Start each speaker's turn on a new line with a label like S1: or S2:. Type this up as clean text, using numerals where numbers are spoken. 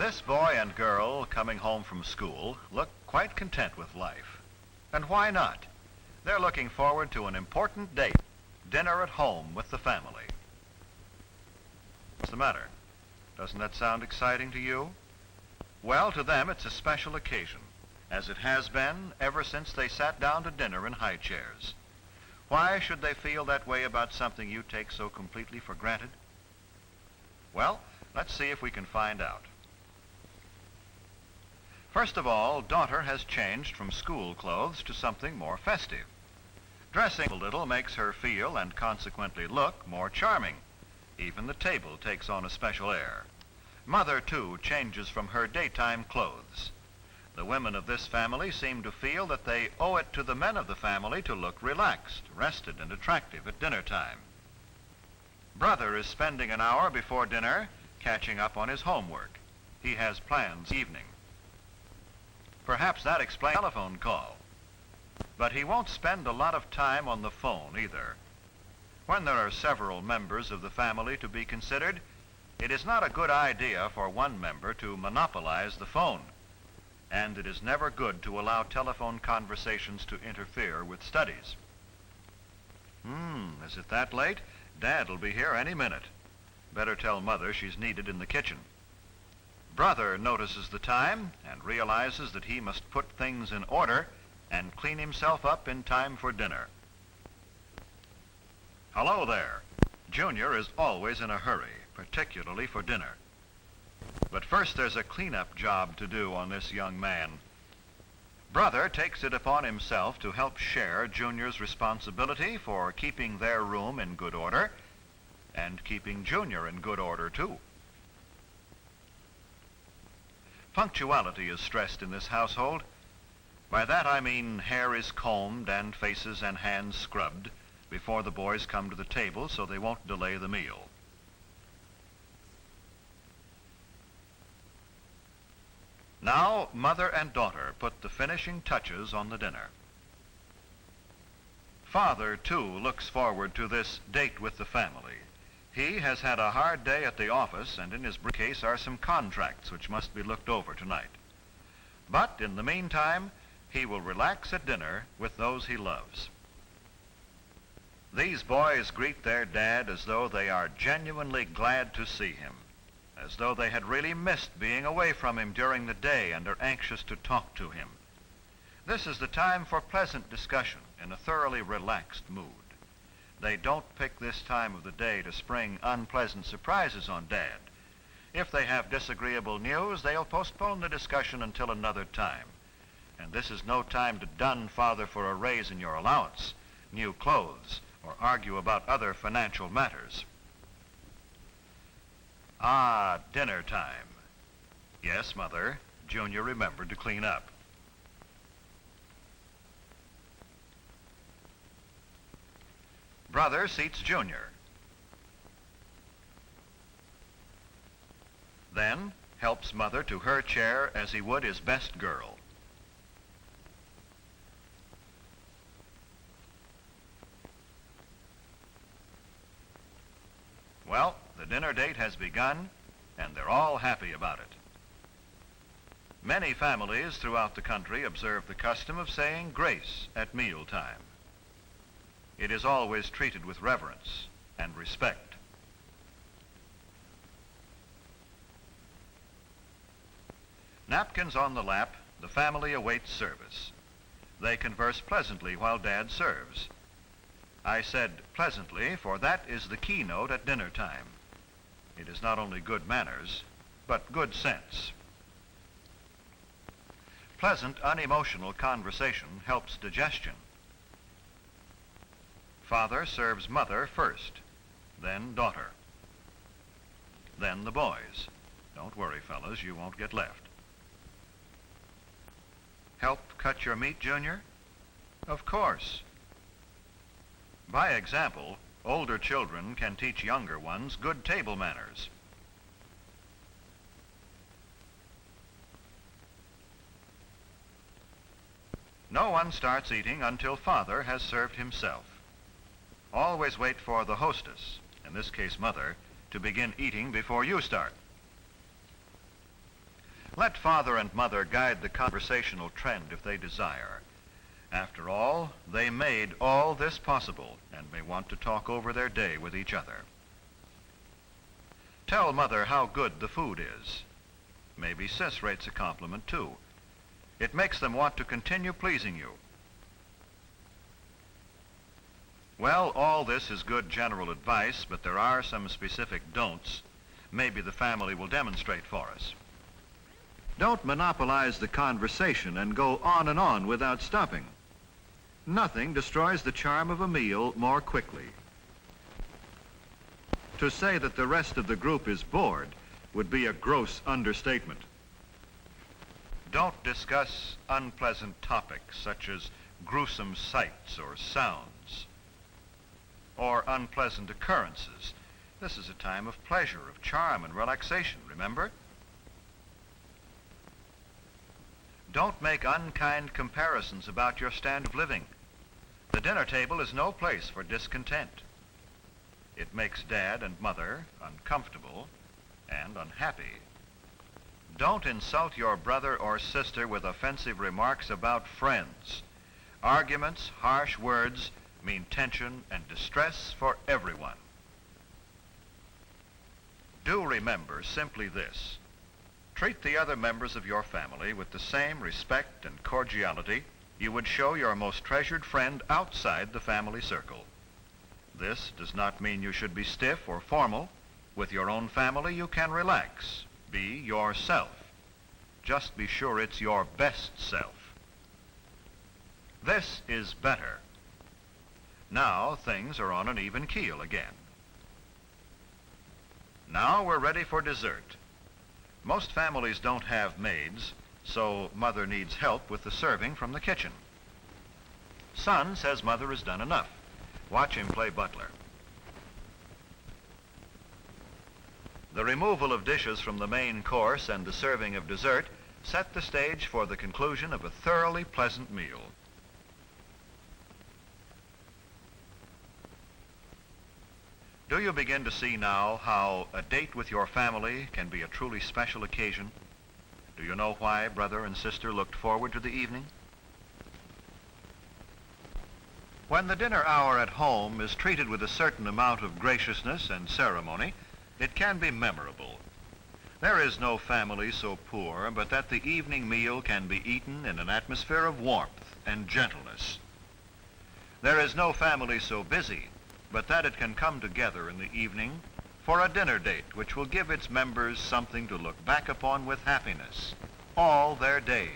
S1: This boy and girl coming home from school look quite content with life. And why not? They're looking forward to an important date, dinner at home with the family. What's the matter? Doesn't that sound exciting to you? Well, to them it's a special occasion, as it has been ever since they sat down to dinner in high chairs. Why should they feel that way about something you take so completely for granted? Well, let's see if we can find out. First of all, daughter has changed from school clothes to something more festive. Dressing a little makes her feel, and consequently look, more charming. Even the table takes on a special air. Mother, too, changes from her daytime clothes. The women of this family seem to feel that they owe it to the men of the family to look relaxed, rested, and attractive at dinner time. Brother is spending an hour before dinner catching up on his homework. He has plans this evening. Perhaps that explains the telephone call. But he won't spend a lot of time on the phone either. When there are several members of the family to be considered, it is not a good idea for one member to monopolize the phone. And it is never good to allow telephone conversations to interfere with studies. Is it that late? Dad'll be here any minute. Better tell Mother she's needed in the kitchen. Brother notices the time and realizes that he must put things in order and clean himself up in time for dinner. Hello there. Junior is always in a hurry, particularly for dinner. But first there's a cleanup job to do on this young man. Brother takes it upon himself to help share Junior's responsibility for keeping their room in good order and keeping Junior in good order too. Punctuality is stressed in this household. By that I mean hair is combed and faces and hands scrubbed before the boys come to the table so they won't delay the meal. Now, mother and daughter put the finishing touches on the dinner. Father, too, looks forward to this date with the family. He has had a hard day at the office, and in his briefcase are some contracts which must be looked over tonight. But in the meantime, he will relax at dinner with those he loves. These boys greet their dad as though they are genuinely glad to see him, as though they had really missed being away from him during the day and are anxious to talk to him. This is the time for pleasant discussion in a thoroughly relaxed mood. They don't pick this time of the day to spring unpleasant surprises on Dad. If they have disagreeable news, they'll postpone the discussion until another time. And this is no time to dun Father for a raise in your allowance, new clothes, or argue about other financial matters. Ah, dinner time. Yes, Mother, Junior remembered to clean up. Brother seats Junior. Then helps Mother to her chair as he would his best girl. Well, the dinner date has begun, and they're all happy about it. Many families throughout the country observe the custom of saying grace at mealtime. It is always treated with reverence and respect. Napkins on the lap, the family awaits service. They converse pleasantly while Dad serves. I said pleasantly, for that is the keynote at dinner time. It is not only good manners, but good sense. Pleasant, unemotional conversation helps digestion. Father serves Mother first, then daughter, then the boys. Don't worry, fellas, you won't get left. Help cut your meat, Junior? Of course. By example, older children can teach younger ones good table manners. No one starts eating until Father has served himself. Always wait for the hostess, in this case Mother, to begin eating before you start. Let father and mother guide the conversational trend if they desire. After all, they made all this possible and may want to talk over their day with each other. Tell mother how good the food is. Maybe Sis rates a compliment too. It makes them want to continue pleasing you. Well, all this is good general advice, but there are some specific don'ts. Maybe the family will demonstrate for us. Don't monopolize the conversation and go on and on without stopping. Nothing destroys the charm of a meal more quickly. To say that the rest of the group is bored would be a gross understatement. Don't discuss unpleasant topics such as gruesome sights or sounds or unpleasant occurrences. This is a time of pleasure, of charm and relaxation, remember? Don't make unkind comparisons about your standard of living. The dinner table is no place for discontent. It makes Dad and Mother uncomfortable and unhappy. Don't insult your brother or sister with offensive remarks about friends. Arguments, harsh words mean tension and distress for everyone. Do remember simply this. Treat the other members of your family with the same respect and cordiality you would show your most treasured friend outside the family circle. This does not mean you should be stiff or formal. With your own family, you can relax. Be yourself. Just be sure it's your best self. This is better. Now things are on an even keel again. Now we're ready for dessert. Most families don't have maids, so Mother needs help with the serving from the kitchen. Son says Mother has done enough. Watch him play butler. The removal of dishes from the main course and the serving of dessert set the stage for the conclusion of a thoroughly pleasant meal. Do you begin to see now how a date with your family can be a truly special occasion? Do you know why brother and sister looked forward to the evening? When the dinner hour at home is treated with a certain amount of graciousness and ceremony, it can be memorable. There is no family so poor but that the evening meal can be eaten in an atmosphere of warmth and gentleness. There is no family so busy but that it can come together in the evening for a dinner date which will give its members something to look back upon with happiness all their days.